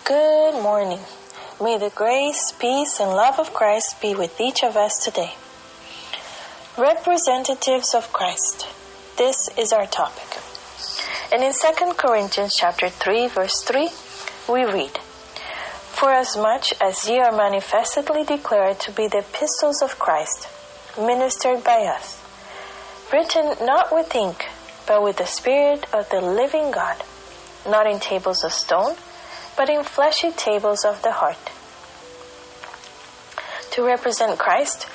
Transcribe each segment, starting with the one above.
Good morning. May the grace, peace, and love of Christ be with each of us today. Representatives of Christ. This is our topic. And in 2 Corinthians chapter 3, verse 3, we read, "Forasmuch as ye are manifestly declared to be the epistles of Christ, ministered by us, written not with ink, but with the Spirit of the living God, not in tables of stone, but in fleshy tables of the heart." To represent Christ,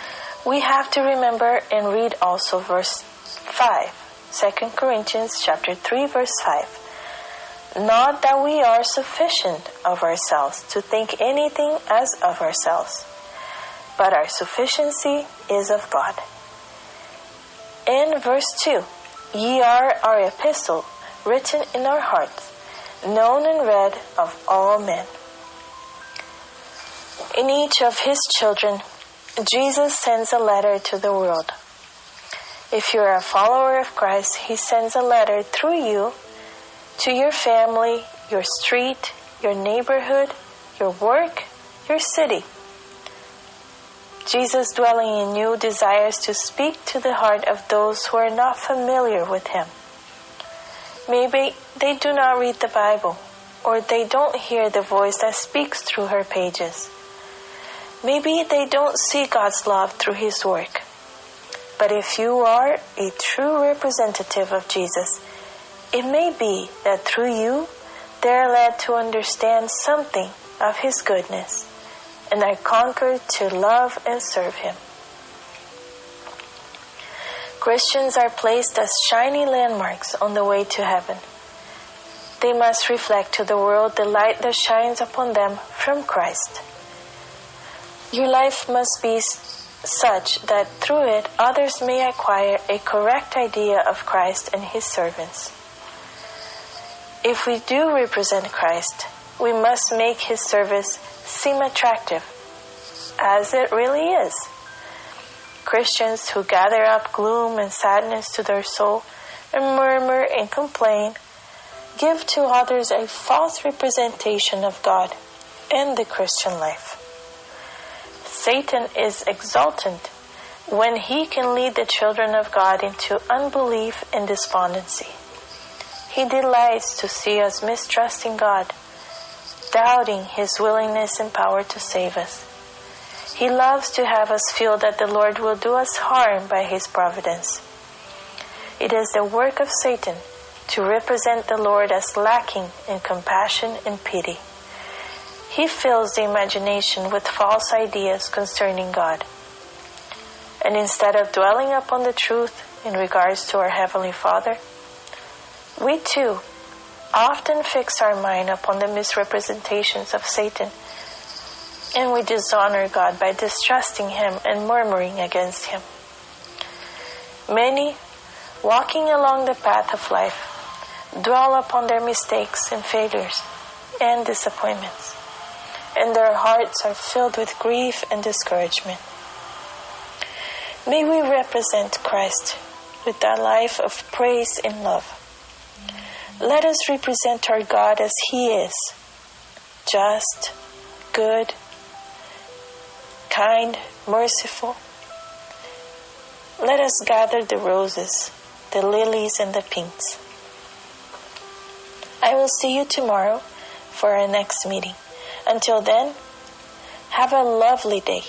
we have to remember and read also verse 5, 2 Corinthians chapter 3, verse 5. "Not that we are sufficient of ourselves to think anything as of ourselves, but our sufficiency is of God." In verse 2, "Ye are our epistle, written in our hearts, known and read of all men." In each of his children, Jesus sends a letter to the world. If you're a follower of Christ, he sends a letter through you to your family, your street, your neighborhood, your work, your city. Jesus dwelling in you desires to speak to the heart of those who are not familiar with him. Maybe they do not read the Bible, or they don't hear the voice that speaks through her pages. Maybe they don't see God's love through his work. But if you are a true representative of Jesus, it may be that through you, they are led to understand something of his goodness and are conquered to love and serve him. Christians are placed as shiny landmarks on the way to heaven. They must reflect to the world the light that shines upon them from Christ. Your life must be such that through it others may acquire a correct idea of Christ and his servants. If we do represent Christ, we must make his service seem attractive, as it really is. Christians who gather up gloom and sadness to their soul and murmur and complain give to others a false representation of God and the Christian life. Satan is exultant when he can lead the children of God into unbelief and despondency. He delights to see us mistrusting God, doubting his willingness and power to save us. He loves to have us feel that the Lord will do us harm by his providence. It is the work of Satan to represent the Lord as lacking in compassion and pity. He fills the imagination with false ideas concerning God. And instead of dwelling upon the truth in regards to our Heavenly Father, we too often fix our mind upon the misrepresentations of Satan, and we dishonor God by distrusting him and murmuring against him. Many, walking along the path of life, dwell upon their mistakes and failures and disappointments, and their hearts are filled with grief and discouragement. May we represent Christ with a life of praise and love. Let us represent our God as he is, just, good, kind, merciful. Let us gather the roses, the lilies, and the pinks. I will see you tomorrow for our next meeting. Until then, have a lovely day.